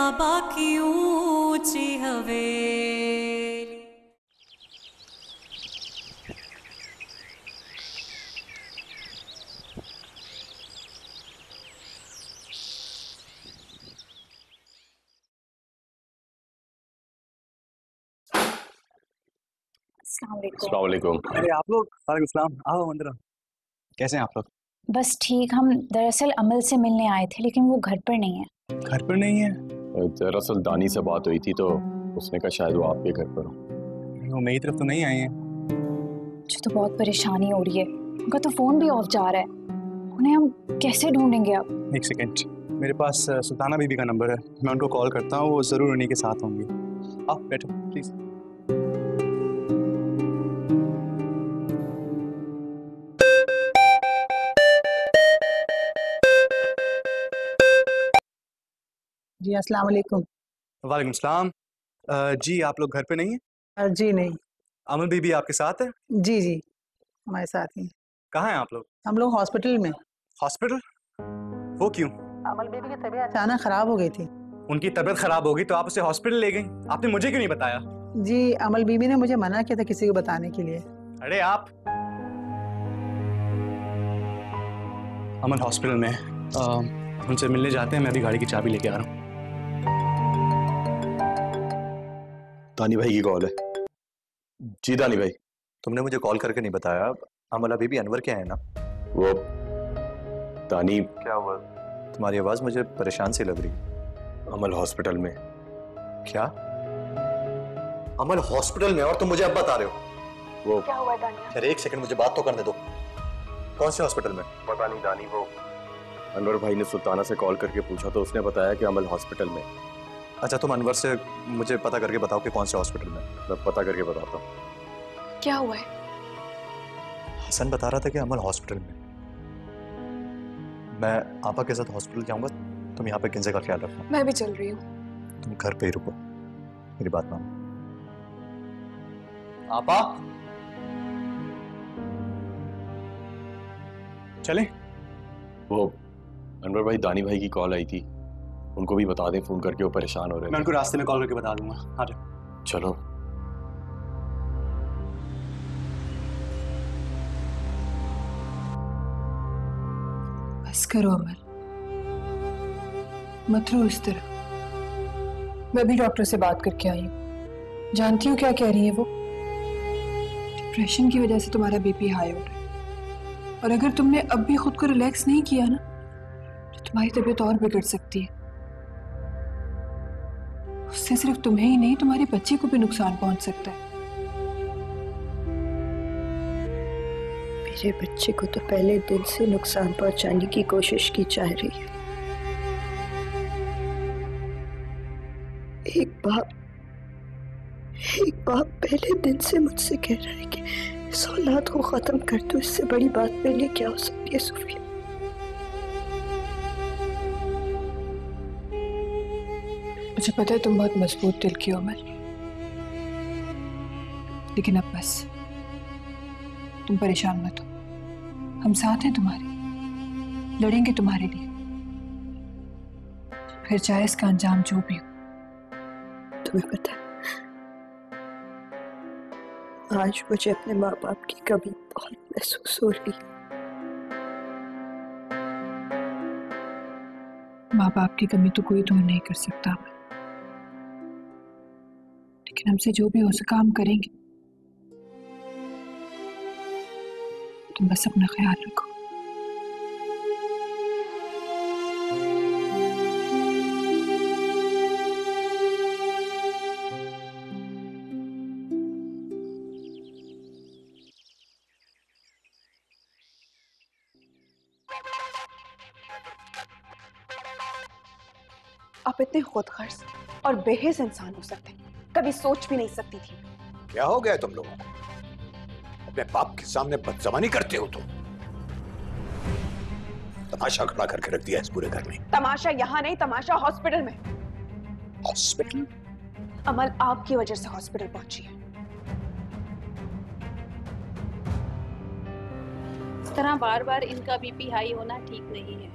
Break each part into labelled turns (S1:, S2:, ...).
S1: काबा की ऊंची हवेली।
S2: अस्सलाम वालेकुम।
S3: अरे आप लोग, वालेकुम सलाम। आओ अंदर आओ। कैसे हैं आप लोग?
S4: बस ठीक। हम दरअसल अमल से मिलने आए थे, लेकिन वो घर पर नहीं है।
S3: घर पर नहीं है?
S2: दरअसल दानी से बात हुई थी तो उसने कहा शायद वो आपके घर पर हो।
S3: वो मेरी तरफ तो नहीं आए हैं।
S4: मुझे तो बहुत परेशानी हो रही है। उनका तो फोन भी ऑफ जा रहा है। उन्हें हम कैसे ढूंढेंगे अब?
S3: एक सेकंड, मेरे पास सुल्ताना बीबी का नंबर है, मैं उनको कॉल करता हूँ, वो जरूर उन्हीं के साथ होंगी। आओ बैठो प्लीज।
S5: जी अस्सलाम वालेकुम।
S3: वालेकुम सलाम। जी आप लोग घर पे नहीं हैं?
S5: जी नहीं।
S3: अमल बीबी आपके साथ है?
S5: जी जी हमारे साथ ही।
S3: कहाँ हैं आप लोग?
S5: हम लोग हॉस्पिटल में।
S3: हॉस्पिटल? वो क्यों?
S5: अमल बीबी की तबीयत अचानक खराब हो गई थी।
S3: उनकी तबीयत खराब होगी तो आप उसे हॉस्पिटल ले गई, आपने मुझे क्यों नहीं बताया?
S5: जी अमल बीबी ने मुझे मना किया था किसी को बताने के लिए।
S3: अरे आप अमल हॉस्पिटल में उनसे मिलने जाते हैं, मैं अभी गाड़ी की चाबी लेके आ रहा हूँ।
S2: दानी भाई की कॉल है। जी दानी भाई।
S6: तुमने मुझे कॉल करके नहीं बताया, अमल अभी भी अनवर के हैं ना?
S2: वो दानी,
S6: क्या हुआ? तुम्हारी आवाज मुझे परेशान सी लग रही है।
S2: अमल हॉस्पिटल में।
S6: क्या? अमल हॉस्पिटल में और तुम मुझे अब बता रहे हो?
S2: वो
S4: क्या हुआ दानिया?
S6: अरे एक सेकंड मुझे बात तो करने दो। कौन से हॉस्पिटल में?
S2: पता नहीं दानी, वो अनवर भाई ने सुल्ताना से कॉल करके पूछा तो उसने बताया कि अमल हॉस्पिटल में।
S6: अच्छा तुम अनवर से मुझे पता करके बताओ कि कौन से हॉस्पिटल में।
S2: मैं पता करके बताता हूँ।
S4: क्या हुआ है?
S6: हसन बता रहा था कि अमल हॉस्पिटल में। मैं आपा के साथ हॉस्पिटल जाऊंगा, तुम यहाँ पे किंजे का ख्याल रखना।
S4: मैं भी चल रही हूँ।
S6: तुम घर पे ही रुको, मेरी बात मानो। आपा
S3: चले?
S2: वो अनवर भाई, दानी भाई की कॉल आई थी, उनको भी बता दें फोन करके, वो परेशान हो रहे
S3: मैं
S2: थे।
S3: उनको रास्ते में कॉल करके बता दूंगा। आ जाओ।
S2: चलो।
S7: बस करो अमल, मत रो इस तरह। मैं भी डॉक्टर से बात करके आई हूँ, जानती हूँ क्या कह रही है वो। डिप्रेशन की वजह से तुम्हारा बीपी हाई हो रहा है, और अगर तुमने अब भी खुद को रिलैक्स नहीं किया ना तो तुम्हारी तबीयत और बिगड़ सकती है। उससे सिर्फ तुम्हें ही नहीं, तुम्हारे बच्चे को भी नुकसान पहुंच सकता है।
S8: मेरे बच्चे को तो पहले दिन से नुकसान पहुंचाने की कोशिश की जा रही है। एक बाप पहले दिन से मुझसे कह रहा है कि इस औलाद को खत्म कर दो, इससे बड़ी बात मेरे लिए क्या हो सकती है सुफिया।
S7: मुझे पता है तुम बहुत मजबूत दिल की हो अमल, लेकिन अब बस तुम परेशान मत हो। हम साथ हैं तुम्हारे, लड़ेंगे तुम्हारे लिए, फिर चाहे इसका अंजाम जो भी हो।
S8: तुम्हें पता है आज मुझे अपने माँ बाप की कमी बहुत महसूस हो रही है।
S7: माँ बाप की कमी तो कोई दूर नहीं कर सकता, लेकिन हमसे जो भी हो सका हम करेंगे। तुम बस अपना ख्याल रखो।
S9: आप इतने खुदगर्ज और बेहिस इंसान हो सकते हैं, कभी सोच भी नहीं सकती थी।
S10: क्या हो गया तुम लोगों को? अपने बाप के सामने बदजबानी करते हो तुम। तमाशा खड़ा करके रख दिया इस पूरे घर में।
S9: तमाशा यहाँ नहीं, तमाशा हॉस्पिटल में।
S10: हॉस्पिटल?
S9: अमल आपकी वजह से हॉस्पिटल पहुंची है।
S11: इस तरह बार बार इनका बीपी हाई होना ठीक नहीं है।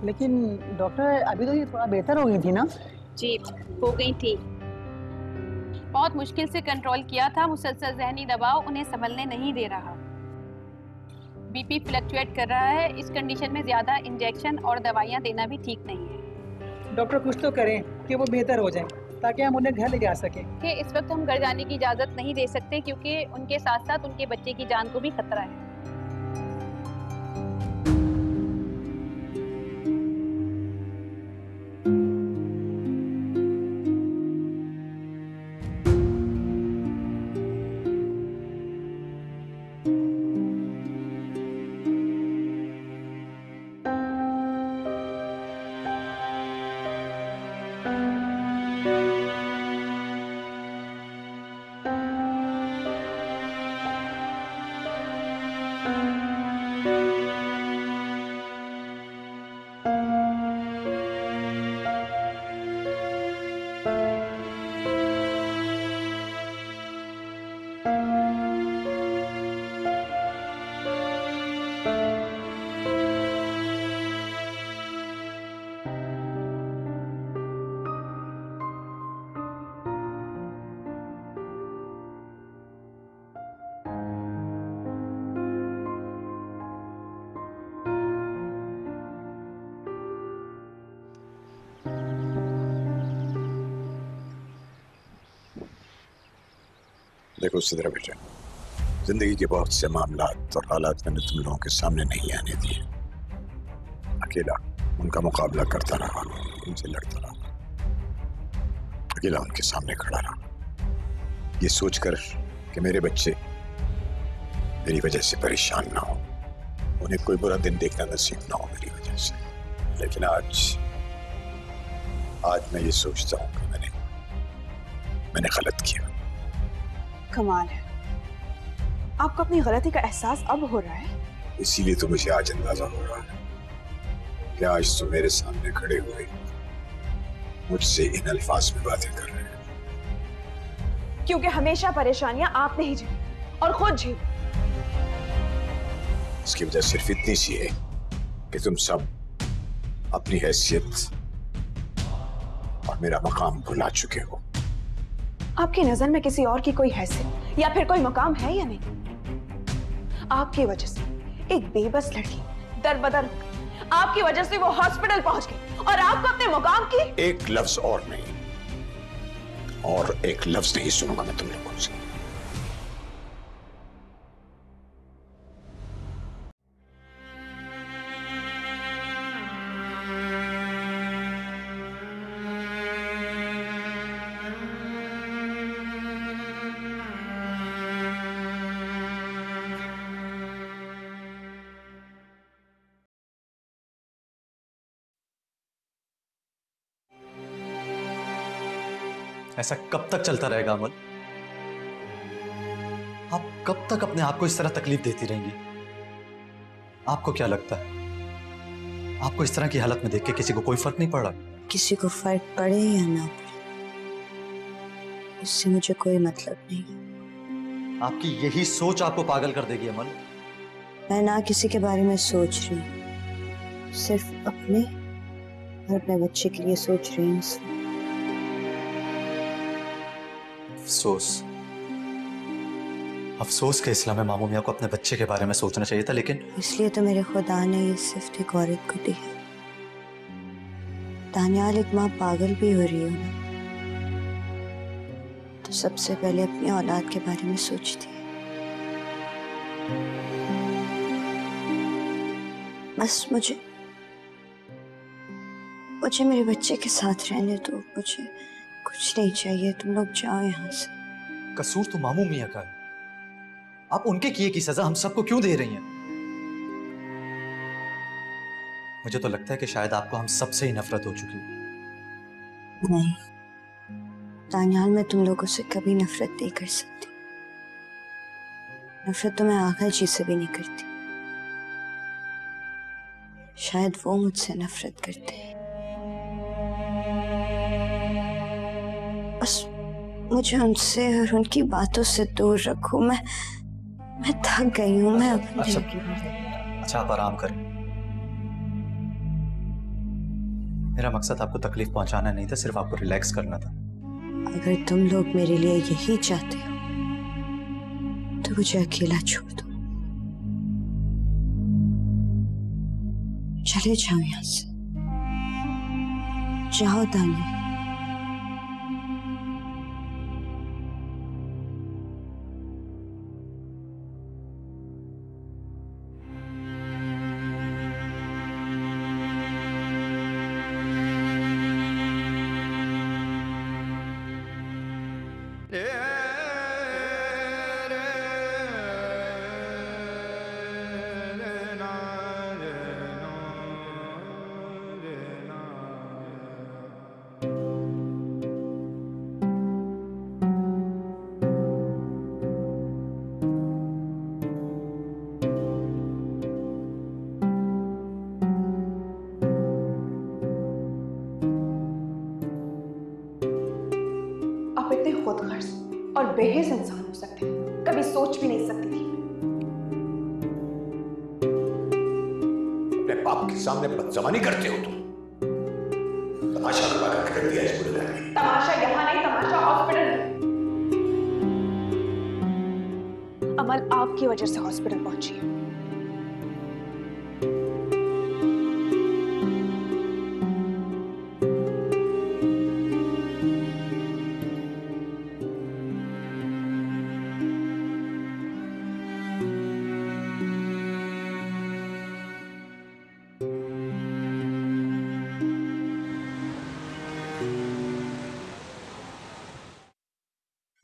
S5: लेकिन डॉक्टर अभी तो ये थोड़ा बेहतर हो गई थी ना?
S11: जी हो गई थी, बहुत मुश्किल से कंट्रोल किया था। मुसलसल जहनी दबाव उन्हें संभलने नहीं दे रहा। बीपी फ्लक्चुएट कर रहा है। इस कंडीशन में ज्यादा इंजेक्शन और दवाइयाँ देना भी ठीक नहीं है।
S5: डॉक्टर कुछ तो करें कि वो बेहतर हो जाए ताकि हम उन्हें घर ले जा सकें।
S11: कि इस वक्त हम घर जाने की इजाजत नहीं दे सकते क्योंकि उनके साथ साथ उनके बच्चे की जान को भी खतरा है।
S10: देखो सिद्रा बेटा, जिंदगी के बहुत से मामलात और हालात मैंने तुम लोगों के सामने नहीं आने दिए। अकेला उनका मुकाबला करता रहा, उनसे लड़ता रहा, अकेला उनके सामने खड़ा रहा, ये सोचकर कि मेरे बच्चे मेरी वजह से परेशान ना हो, उन्हें कोई बुरा दिन देखना नसीब ना हो मेरी वजह से। लेकिन आज मैं ये सोचता हूँ कि मैंने गलत किया।
S9: कमाल है, आपको अपनी गलती का एहसास अब हो रहा है।
S10: इसीलिए तो मुझे आज अंदाजा हो रहा है कि आज तो मेरे सामने खड़े हुए मुझसे इन अल्फाज में बातें कर रहे हैं।
S9: क्योंकि हमेशा परेशानियां आपने ही झेली और खुद झेली।
S10: इसकी वजह सिर्फ इतनी सी है कि तुम सब अपनी हैसियत और मेरा मकाम भुला चुके हो।
S9: आपकी नजर में किसी और की कोई हैसियत या फिर कोई मकाम है या नहीं? आपकी वजह से एक बेबस लड़की दर बदर, आपकी वजह से वो हॉस्पिटल पहुंच गई और आपको अपने मुकाम की
S10: एक लफ्ज और नहीं, और एक लफ्ज नहीं सुनूंगा मैं तुम लोगों से।
S12: ऐसा कब तक चलता रहेगा अमल? आप कब तक अपने आप को इस तरह तकलीफ देती रहेंगी? आपको क्या लगता है आपको इस तरह की हालत में देख के किसी को कोई फर्क नहीं पड़ रहा?
S8: किसी को फर्क पड़े या ना पड़े, इससे मुझे कोई मतलब नहीं।
S12: आपकी यही सोच आपको पागल कर देगी अमल।
S8: मैं ना किसी के बारे में सोच रही हूँ, सिर्फ अपने और अपने बच्चे के लिए सोच रही हूँ।
S12: अफसोस के इस्लाम में मामू मियां को अपने बच्चे के बारे में सोचना चाहिए था, लेकिन
S8: इसलिए तो मेरे खुदा ने ये सिर्फ एक औरत को दी है। दानियाल, एक माँ पागल भी हो रही है ना, तो सबसे पहले अपनी औलाद के बारे में सोचती है। बस मुझे मेरे बच्चे के साथ रहने दो, मुझे कुछ नहीं चाहिए। तुम लोग जाओ यहाँ से।
S12: कसूर तो मामू मियां का है, आप उनके किए की सजा हम सबको क्यों दे रही हैं? मुझे तो लगता है कि शायद आपको हम सबसे ही नफरत हो चुकी है।
S8: नहीं दानियाल, मैं तुम लोगों से कभी नफरत नहीं कर सकती। नफरत तो मैं आखिर चीज से भी नहीं करती। शायद वो मुझसे नफरत करते हैं। बस मुझे उनसे और उनकी बातों से दूर रखो। मैं थक गई हूँ। मैं
S12: अच्छा आप आराम करें। मेरा मकसद आपको तकलीफ पहुंचाना नहीं था, सिर्फ आपको रिलैक्स करना था।
S8: अगर तुम लोग मेरे लिए यही चाहते हो तो मुझे अकेला छोड़ दो, चले जाओ यहां से, जाओ दानिया।
S9: खुदगर्ज और बेहिस इंसान हो सकते हैं, कभी सोच भी नहीं सकती थी।
S10: अपने बाप के सामने बदजमानी करते हो तुम। तमाशा कर दिया इस पूरे घर में।
S9: तमाशा यहाँ नहीं, तमाशा हॉस्पिटल में। अमल आपकी वजह से हॉस्पिटल पहुंची है।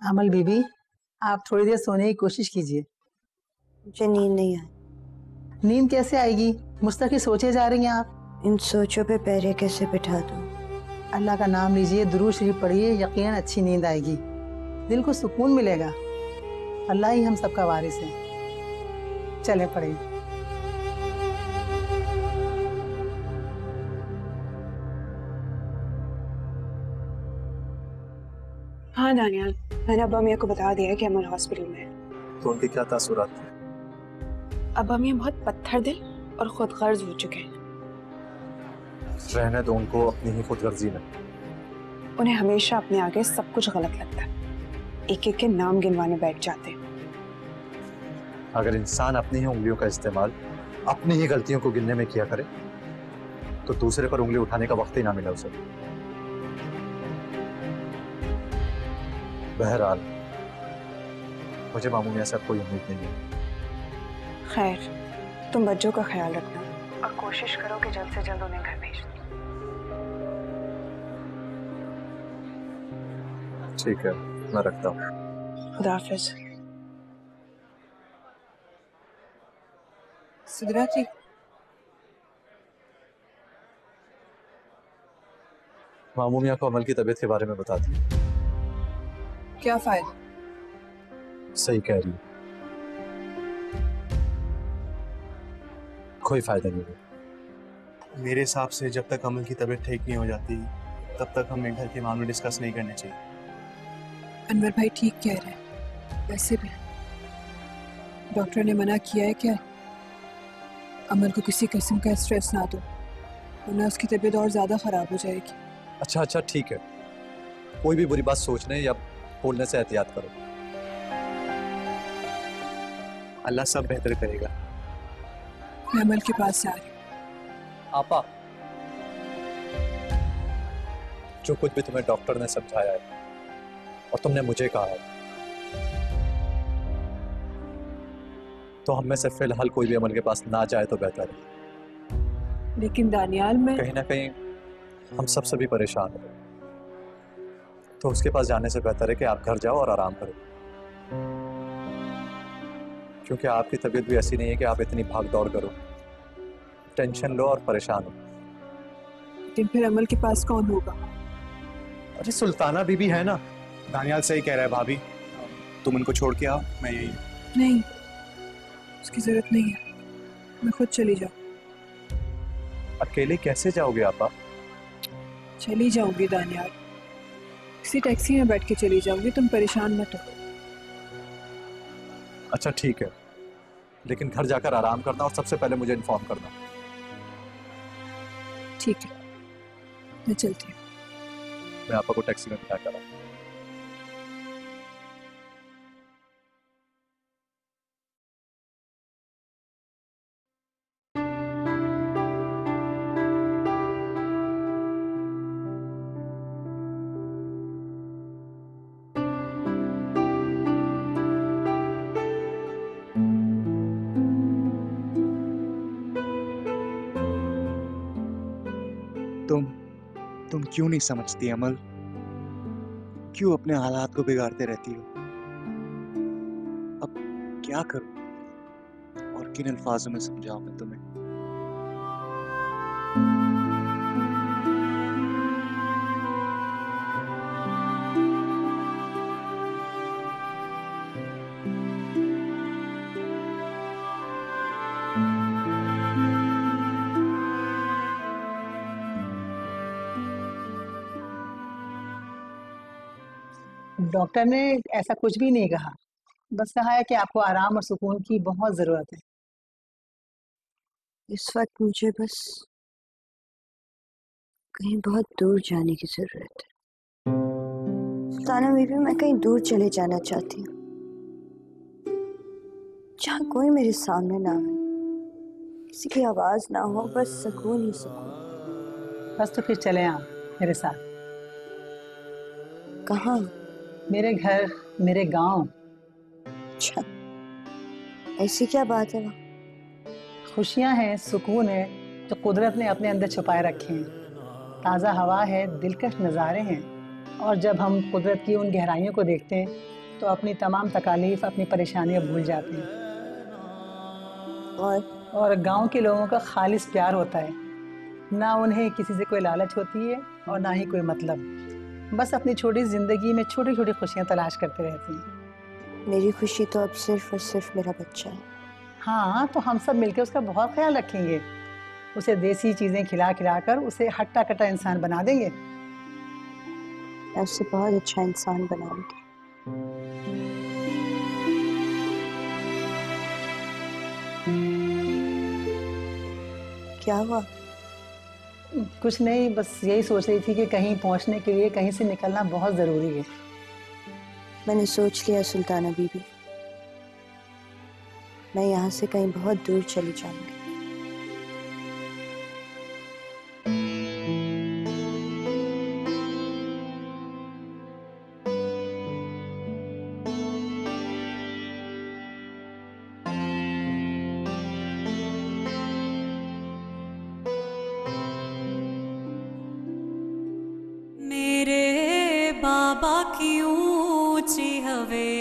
S5: अमल बीबी, आप थोड़ी देर सोने की कोशिश कीजिए।
S8: मुझे नींद नहीं आई।
S5: नींद कैसे आएगी? मुस्तकिल सोचे जा रही हैं आप।
S8: इन सोचों पे पैरे कैसे बिठा दूं?
S5: अल्लाह का नाम लीजिए, दुरूद शरीफ पढ़िए, यकीनन अच्छी नींद आएगी, दिल को सुकून मिलेगा। अल्लाह ही हम सबका वारिस है। चलें पढ़िए।
S9: हाँ दानियाल, मैंने अब्बा मियाँ को बता दिया है कि अमल हॉस्पिटल में है।
S12: तो उनके क्या तासुरात थे?
S9: अब्बा मियाँ बहुत पत्थर दिल और खुदगर्ज हो चुके हैं।
S12: रहने दो उनको अपनी ही खुदगर्जी में।
S9: उन्हें हमेशा अपने आगे सब कुछ गलत लगता है, एक एक के नाम गिनवाने बैठ जाते हैं।
S12: अगर इंसान अपनी ही उंगलियों का इस्तेमाल अपनी ही गलतियों को गिनने में किया करे तो दूसरे पर उंगली उठाने का वक्त ही ना मिला उसे। बहरहाल मुझे मामू मियां से अब कोई उम्मीद नहीं है।
S9: खैर, तुम बच्चों का ख्याल रखना और कोशिश करो कि जल्द से जल्द उन्हें घर भेज दो।
S12: ठीक है, मैं रखता हूँ।
S9: खुदा हाफिज। सिदरा जी,
S12: मामू मियां को अमल की तबीयत के बारे में बता दी।
S7: क्या फायदा?
S12: सही कह रही है, कोई फायदा नहीं है।
S3: मेरे हिसाब से जब तक अमल की तबीयत ठीक नहीं हो जाती तब तक हमें घर के मामले डिस्कस नहीं करने चाहिए।
S7: अनवर भाई ठीक कह रहे हैं। वैसे भी डॉक्टर ने मना किया है क्या अमल को किसी किस्म का स्ट्रेस ना दो, वरना उसकी तबीयत और ज़्यादा ख़राब हो जाएगी।
S12: अच्छा अच्छा ठीक है, कोई भी बुरी बात सोचने या बोलने से एहतियात करो।
S3: अल्लाह सब बेहतर करेगा।
S7: मैं अमल के पास जा रही हूँ।
S12: आपा, जो कुछ भी तुम्हें डॉक्टर ने समझाया है और तुमने मुझे कहा है, तो हम में से फिलहाल कोई भी अमल के पास ना जाए तो बेहतर है।
S7: लेकिन दानियाल, में
S12: कहीं ना कहीं हम सबसे भी परेशान हैं, तो उसके पास जाने से बेहतर है कि आप घर जाओ और आराम करो, क्योंकि आपकी तबीयत भी ऐसी नहीं है कि आप इतनी भाग दौड़ करो, टेंशन लो और परेशान हो।
S7: लेकिन फिर अमल के पास कौन होगा?
S12: अरे सुल्ताना बीबी है ना।
S3: दानियाल सही कह रहा है भाभी, तुम उनको छोड़ के आओ, मैं यही।
S7: नहीं, उसकी जरूरत नहीं है, मैं खुद चली जाऊँ।
S12: अकेले कैसे जाओगे आपा?
S7: चली जाऊंगी दानियाल, किसी टैक्सी में बैठ के चली जाऊंगी, तुम परेशान मत हो।
S12: अच्छा ठीक है, लेकिन घर जाकर आराम करना और सबसे पहले मुझे इन्फॉर्म करना।
S7: ठीक है। मैं चलती हूँ।
S2: मैं आपा को टैक्सी में बिठा कर आऊँ।
S3: तुम क्यों नहीं समझती अमल? क्यों अपने हालात को बिगाड़ते रहती हो? अब क्या करूं और किन अल्फाजों में समझाऊं मैं तुम्हें?
S5: डॉक्टर ने ऐसा कुछ भी नहीं कहा, बस कहा है कि आपको आराम और सुकून की बहुत जरूरत है।
S8: इस वक्त मुझे बस कहीं बहुत दूर जाने की जरूरत है। सुल्ताना बीबी, मैं कहीं दूर चले जाना चाहती हूँ, जहाँ कोई मेरे सामने ना आए, किसी की आवाज ना हो, बस सुकून ही सुकून।
S5: बस तो फिर चले आप मेरे साथ।
S8: कहाँ?
S5: मेरे घर, मेरे गांव।
S8: अच्छा, ऐसी क्या बात है वहाँ?
S5: खुशियां हैं, सुकून है, जो कुदरत ने अपने अंदर छुपाए रखे हैं। ताज़ा हवा है, दिलकश नज़ारे हैं, और जब हम कुदरत की उन गहराइयों को देखते हैं तो अपनी तमाम तकालीफ, अपनी परेशानियां भूल जाते हैं। और गांव के लोगों का खालिस प्यार होता है, ना उन्हें किसी से कोई लालच होती है और ना ही कोई मतलब। बस अपनी छोटी जिंदगी में छोटी छोटी खुशियां तलाश करते रहती हैं।
S8: मेरी खुशी तो अब सिर्फ और सिर्फ मेरा बच्चा है।
S5: हाँ, तो हम सब मिलकर उसका बहुत ख्याल रखेंगे। उसे देसी चीजें खिला खिला कर उसे हट्टा कट्टा इंसान बना देंगे।
S8: मैं उसे बहुत अच्छा इंसान बनाऊंगी। क्या हुआ?
S5: कुछ नहीं, बस यही सोच रही थी कि कहीं पहुंचने के लिए कहीं से निकलना बहुत जरूरी है।
S8: मैंने सोच लिया सुल्ताना बीबी, मैं यहाँ से कहीं बहुत दूर चली जाऊंगी।
S1: मेरे बाबा की ऊंची हवेली